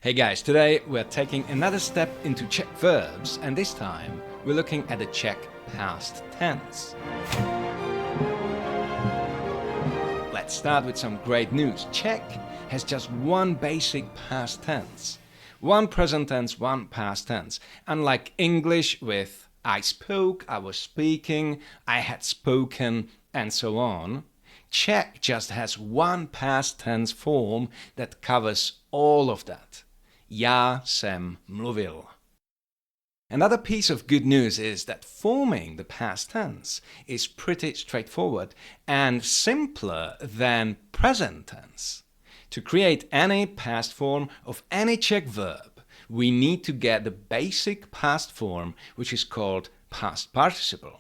Hey guys, today we're taking another step into Czech verbs, and this time we're looking at the Czech past tense. Let's start with some great news. Czech has just one basic past tense. One present tense, one past tense. Unlike English with I spoke, I was speaking, I had spoken, and so on, Czech just has one past tense form that covers all of that. Já jsem mluvil. Another piece of good news is that forming the past tense is pretty straightforward and simpler than present tense. To create any past form of any Czech verb, we need to get the basic past form, which is called past participle.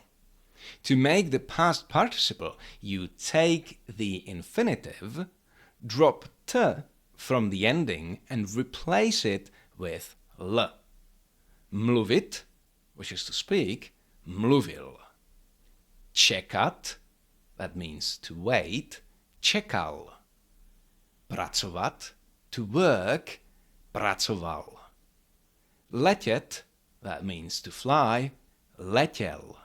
To make the past participle, you take the infinitive, drop t from the ending and replace it with l. Mluvit, which is to speak, mluvil. Čekat, that means to wait, čekal. Pracovat, to work, pracoval. Letět, that means to fly, letěl.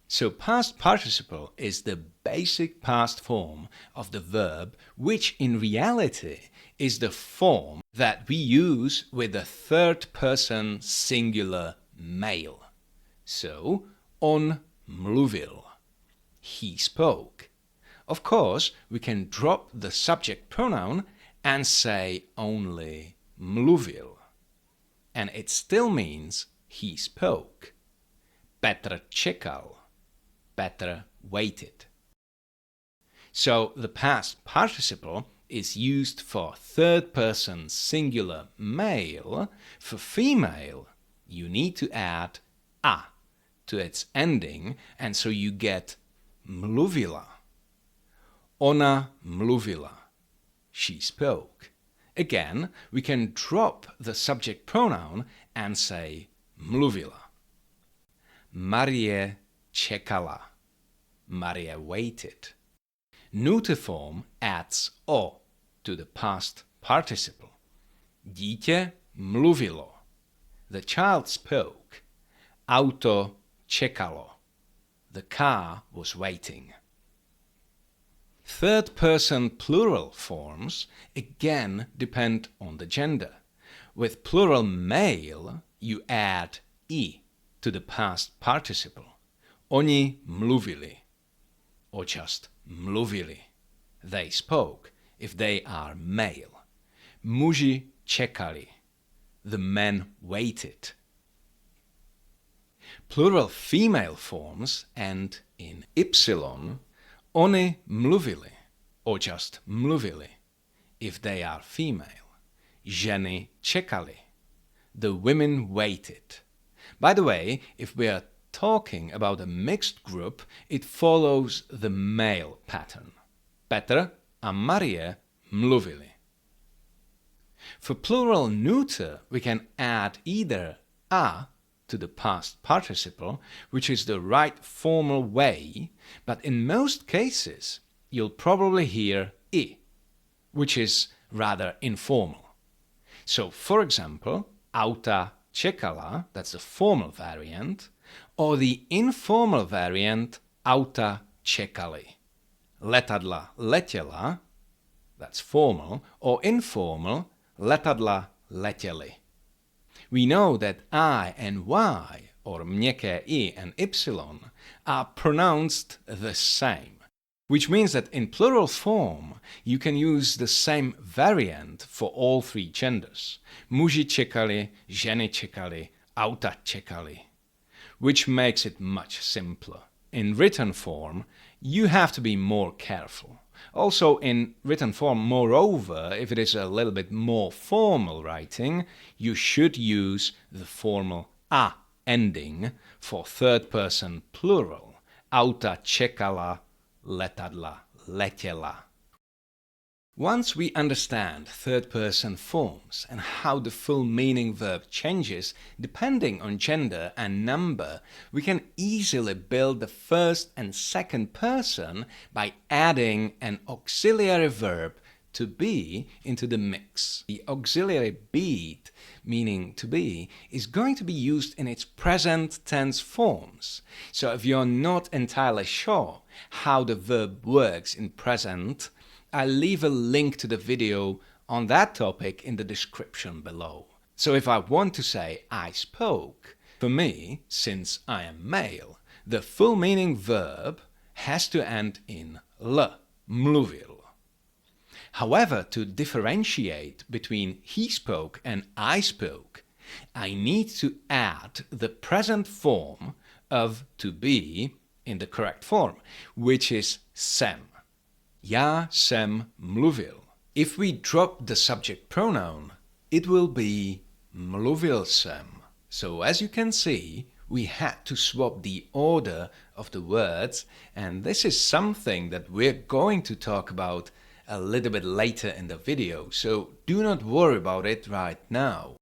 So past participle is the basic past form of the verb, which in reality is the form that we use with the third person singular male. So, on mluvil. He spoke. Of course, we can drop the subject pronoun and say only mluvil. And it still means he spoke. Petr čekal. Petr waited. So the past participle is used for third person singular male. For female, you need to add a to its ending, and so you get mluvila. Ona mluvila. She spoke. Again, we can drop the subject pronoun and say mluvila. Marie čekala. Maria waited. Neuter form adds o to the past participle. Dítě mluvilo. The child spoke. Auto čekalo. The car was waiting. Third person plural forms again depend on the gender. With plural male, you add i to the past participle. Oni mluvili, or just mluvili. They spoke, if they are male. Muži čekali. The men waited. Plural female forms end in y. Oni mluvili, or just mluvili, if they are female. Ženy čekali. The women waited. By the way, if we are talking about a mixed group, it follows the male pattern. Petr a Marie mluvili. For plural neuter, we can add either a to the past participle, which is the right formal way, but in most cases you'll probably hear I, which is rather informal. So, for example, auta čekala, that's the formal variant, or the informal variant auta čekali. Letadla letěla, that's formal, or informal, letadla letěli. We know that I and Y, or měkké I and Y, are pronounced the same, which means that in plural form you can use the same variant for all three genders. Muži čekali, ženy čekali, auta čekali, which makes it much simpler. In written form, you have to be more careful. Also, in written form, moreover, if it is a little bit more formal writing, you should use the formal a ending for third person plural. Auta čekala, letadla letěla. Once we understand third-person forms and how the full meaning verb changes depending on gender and number, we can easily build the first and second person by adding an auxiliary verb to be into the mix. The auxiliary beat, meaning to be, is going to be used in its present tense forms. So if you're not entirely sure how the verb works in present, I'll leave a link to the video on that topic in the description below. So if I want to say I spoke, for me, since I am male, the full meaning verb has to end in l, mluvil. However, to differentiate between he spoke and I spoke, I need to add the present form of to be in the correct form, which is jsem. Já jsem mluvil. If we drop the subject pronoun, it will be mluvil jsem. So as you can see, we had to swap the order of the words, and this is something that we're going to talk about a little bit later in the video, so do not worry about it right now.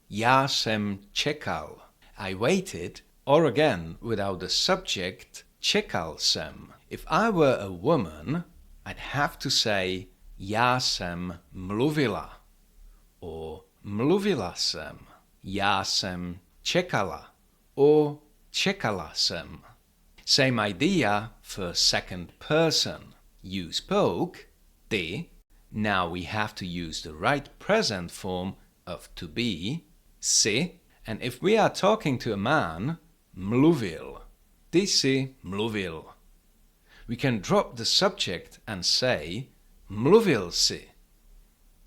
Já jsem čekal. I waited, or again, without the subject, čekal jsem. If I were a woman, I'd have to say já jsem mluvila, or mluvila jsem. Já jsem čekala, or čekala jsem. Same idea for second person. You spoke, ty. Now we have to use the right present form of to be, jsi. And if we are talking to a man, mluvil. Ty jsi mluvil. We can drop the subject and say mluvil jsi.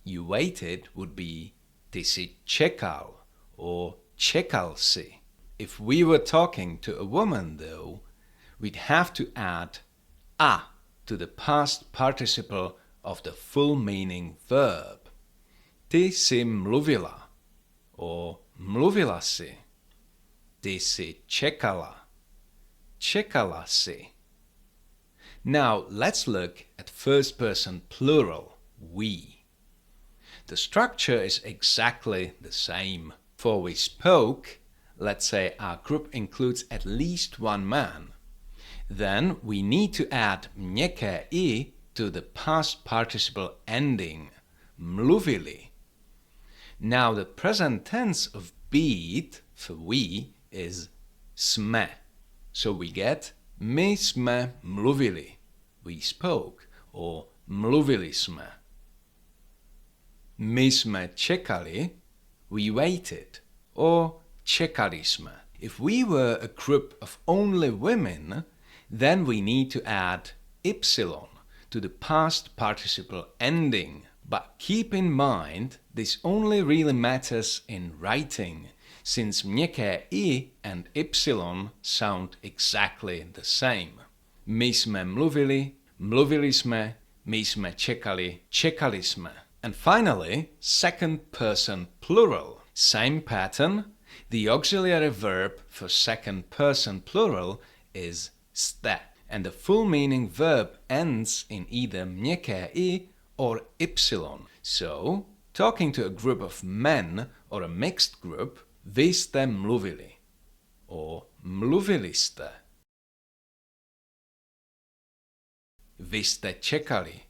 You waited would be ty jsi čekal, or čekal jsi. If we were talking to a woman though, we'd have to add a to the past participle of the full meaning verb. Ty jsi mluvila, or mluvila jsi. Ty jsi čekala, čekala jsi. Now let's look at first person plural, we. The structure is exactly the same. For we spoke, let's say our group includes at least one man. Then we need to add měkké i to the past participle ending, mluvili. Now the present tense of být for we is jsme. So we get my jsme mluvili, we spoke, or mluvili jsme. My jsme čekali, we waited, or čekali jsme. If we were a group of only women, then we need to add y to the past participle ending. But keep in mind, this only really matters in writing, since měkké i and y sound exactly the same. My jsme mluvili, mluvili jsme, my jsme čekali, čekali jsme. And finally, second person plural. Same pattern. The auxiliary verb for second person plural is jste, and the full meaning verb ends in either měkké i or y. So, talking to a group of men or a mixed group, vy jste mluvili, or mluvili jste. Vy jste čekali,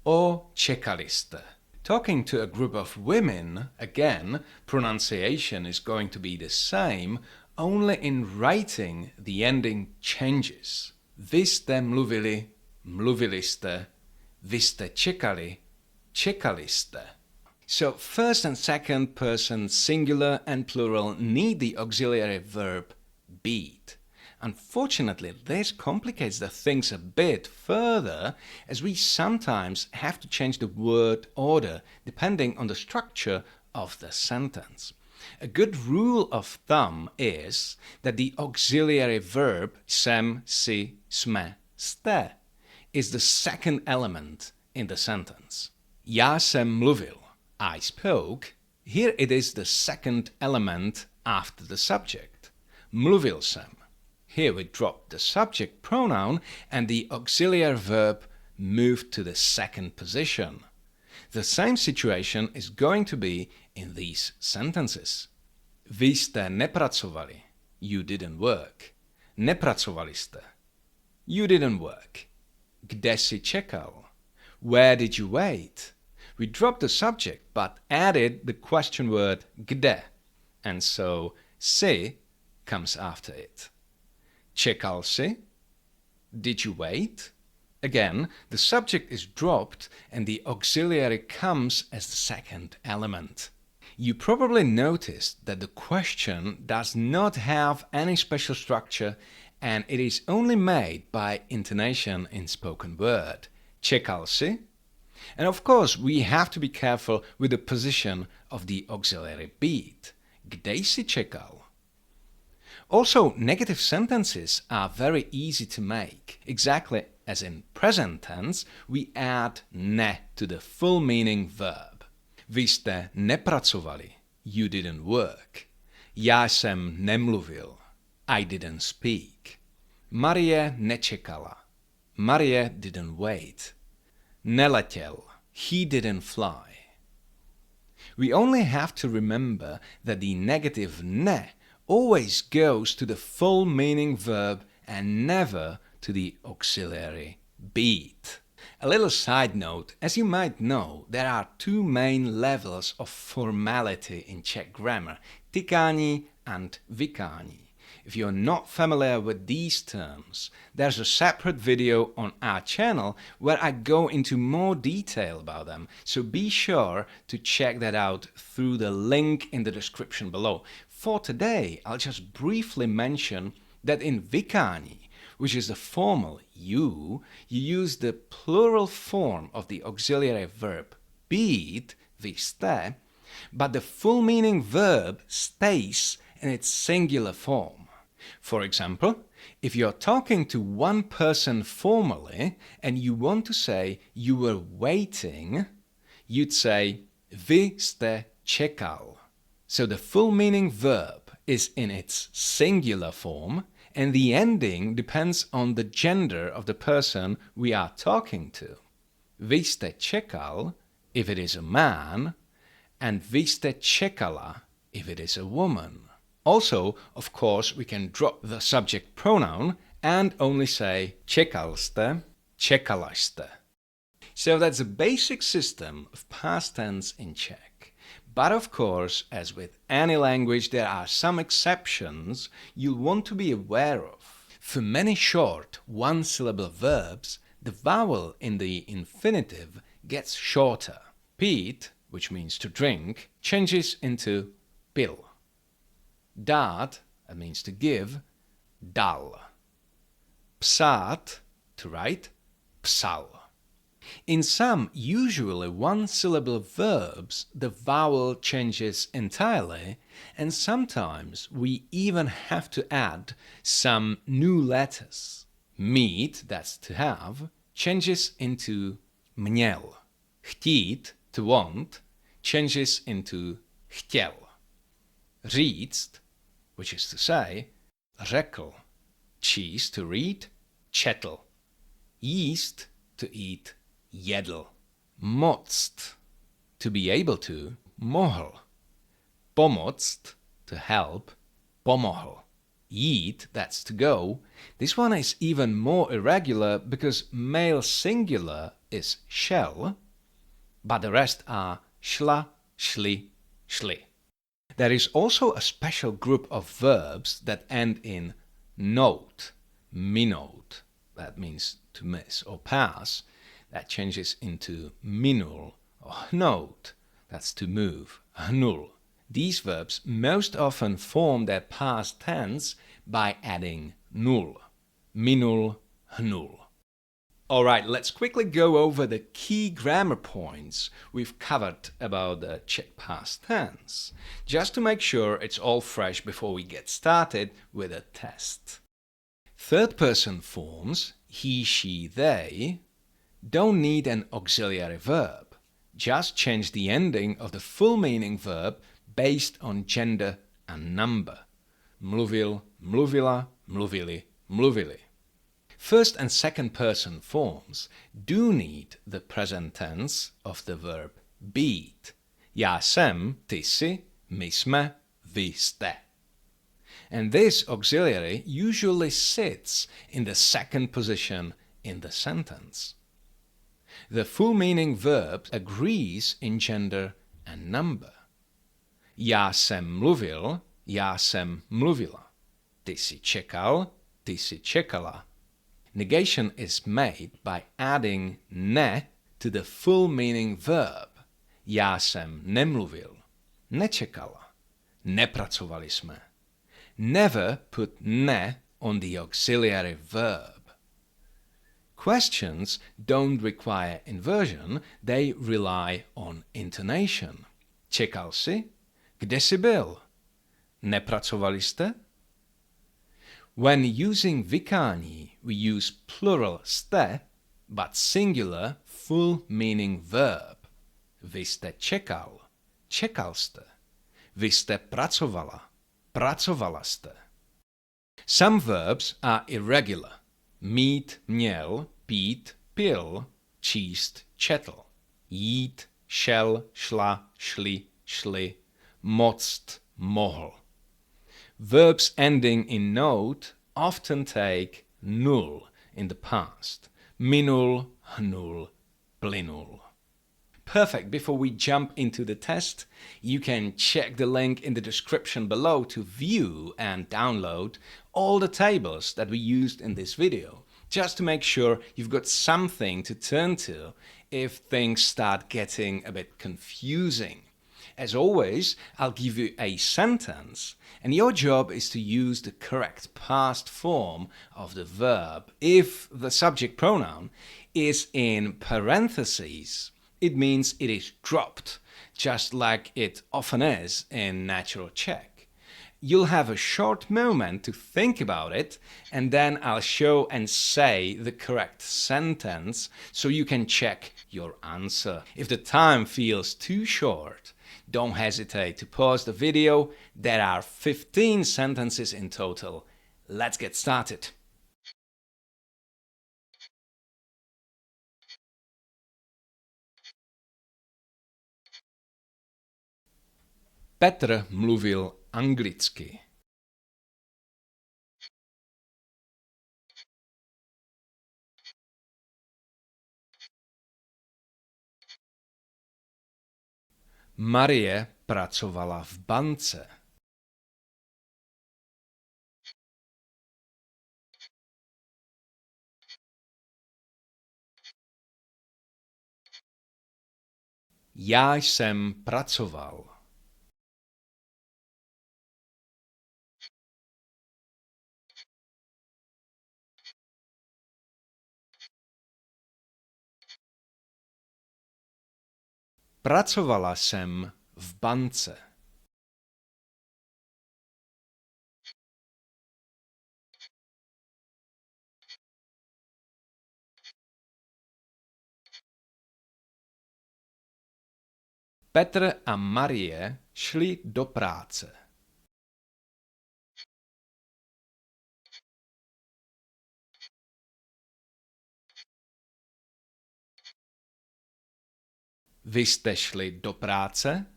or čekali jste. Talking to a group of women, again, pronunciation is going to be the same, only in writing the ending changes. Vy jste mluvili, mluvili jste, vy jste čekali, čekali jste. So first and second person singular and plural need the auxiliary verb být. Unfortunately, this complicates the things a bit further, as we sometimes have to change the word order depending on the structure of the sentence. A good rule of thumb is that the auxiliary verb jsem, jsi, jsme, jste is the second element in the sentence. Já jsem mluvil, I spoke. Here it is the second element after the subject. Mluvil jsem. Here we drop the subject pronoun and the auxiliary verb moved to the second position. The same situation is going to be in these sentences. Vy jste nepracovali, you didn't work. Nepracovali jste, you didn't work. Kde jsi čekal? Where did you wait? We dropped the subject but added the question word kde, and so jsi comes after it. Čekal jsi? Did you wait? Again, the subject is dropped and the auxiliary comes as the second element. You probably noticed that the question does not have any special structure and it is only made by intonation in spoken word. Čekal jsi? And of course, we have to be careful with the position of the auxiliary beat. Kde jsi čekal? Also, negative sentences are very easy to make. Exactly as in present tense, we add ne to the full meaning verb. Vy jste nepracovali. You didn't work. Já jsem nemluvil. I didn't speak. Marie nečekala. Marie didn't wait. Neletěl. He didn't fly. We only have to remember that the negative ne always goes to the full meaning verb and never to the auxiliary beat. A little side note, as you might know, there are two main levels of formality in Czech grammar, vykání and vykání. If you're not familiar with these terms, there's a separate video on our channel where I go into more detail about them, so be sure to check that out through the link in the description below. For today, I'll just briefly mention that in vykání, which is the formal you use the plural form of the auxiliary verb být, vy jste, but the full meaning verb stays in its singular form. For example, if you're talking to one person formally and you want to say you were waiting, you'd say vy jste čekal. So the full meaning verb is in its singular form and the ending depends on the gender of the person we are talking to. Vy jste čekal if it is a man and vy jste čekala if it is a woman. Also, of course, we can drop the subject pronoun and only say čekal jste, čekala jste. So that's a basic system of past tense in Czech. But of course, as with any language, there are some exceptions you'll want to be aware of. For many short one-syllable verbs, the vowel in the infinitive gets shorter. Pít, which means to drink, changes into pil. Dát, that means to give, dal. Psát, to write, psal. In some usually one-syllable verbs, the vowel changes entirely, and sometimes we even have to add some new letters. Mít, that's to have, changes into měl. Chtít, to want, changes into chtěl. Říct, which is to say, řekl. Číst, to read, četl. Jíst, to eat, jedl. Moct, to be able to, mohl. Pomoct, to help, pomohl. Jít, that's to go. This one is even more irregular because male singular is šel, but the rest are šla, šli, šli. There is also a special group of verbs that end in note, minout, that means to miss or pass, that changes into minul, or hnout, that's to move, hnul. These verbs most often form their past tense by adding nul, minul, hnul. Alright, let's quickly go over the key grammar points we've covered about the Czech past tense, just to make sure it's all fresh before we get started with a test. Third-person forms, he, she, they, don't need an auxiliary verb. Just change the ending of the full meaning verb based on gender and number. Mluvil, mluvila, mluvili, mluvili. First and second person forms do need the present tense of the verb být. Já jsem, ty jsi, my jsme, vy jste. And this auxiliary usually sits in the second position in the sentence. The full meaning verb agrees in gender and number. Já jsem mluvil, já jsem mluvila. Ty jsi čekal, ty jsi čekala. Negation is made by adding ne to the full meaning verb. Já jsem nemluvil, nečekala, nepracovali jsme. Never put ne on the auxiliary verb. Questions don't require inversion, they rely on intonation. Čekal jsi? Kde jsi byl? Nepracovali jste? When using vykání, we use plural jste, but singular full meaning verb. Vy jste čekal, čekal jste. Vy jste pracovala, pracovala jste. Some verbs are irregular. Mít, měl, pít, pil, číst, četl. Jít, šel, šla, šli, šli. Moct, mohl. Verbs ending in note often take nul in the past. Minul, hnul, plynul. Perfect. Before we jump into the test, you can check the link in the description below to view and download all the tables that we used in this video, just to make sure you've got something to turn to if things start getting a bit confusing. As always, I'll give you a sentence, and your job is to use the correct past form of the verb. If the subject pronoun is in parentheses, it means it is dropped, just like it often is in natural Czech. You'll have a short moment to think about it, and then I'll show and say the correct sentence so you can check your answer. If the time feels too short, don't hesitate to pause the video. There are 15 sentences in total. Let's get started. Petr mluvil anglicky. Marie pracovala v bance. Já jsem pracoval. Pracovala jsem v bance. Petr a Marie šli do práce. Vy jste šli do práce?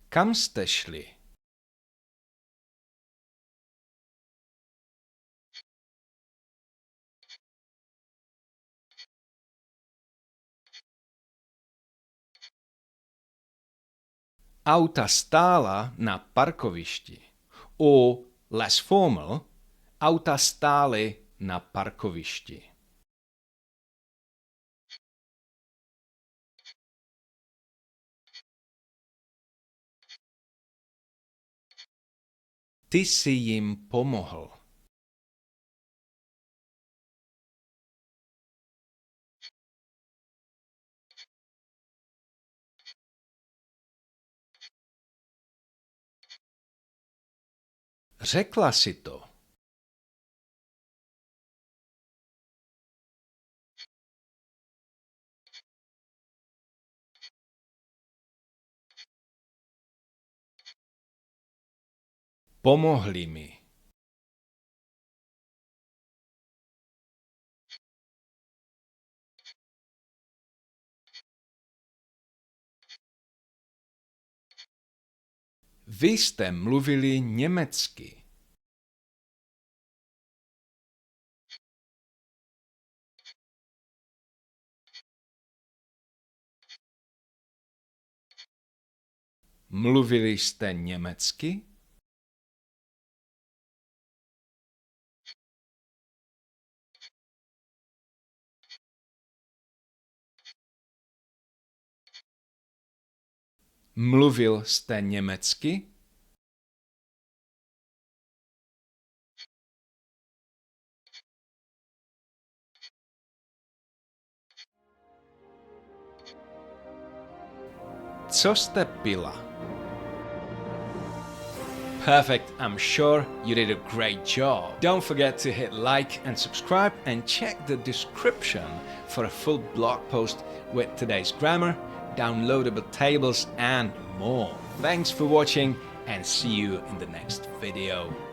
Kam jste šli? Auta stála na parkovišti. Or, less formal, auta stály na parkovišti. Ty jsi jim pomohl. Řekla si to. Pomohli mi. Vy jste mluvili německy. Mluvili jste německy? Mluvil jste německy? Co jste pila? Perfect, I'm sure you did a great job. Don't forget to hit like and subscribe and check the description for a full blog post with today's grammar, downloadable tables and more. Thanks for watching and see you in the next video.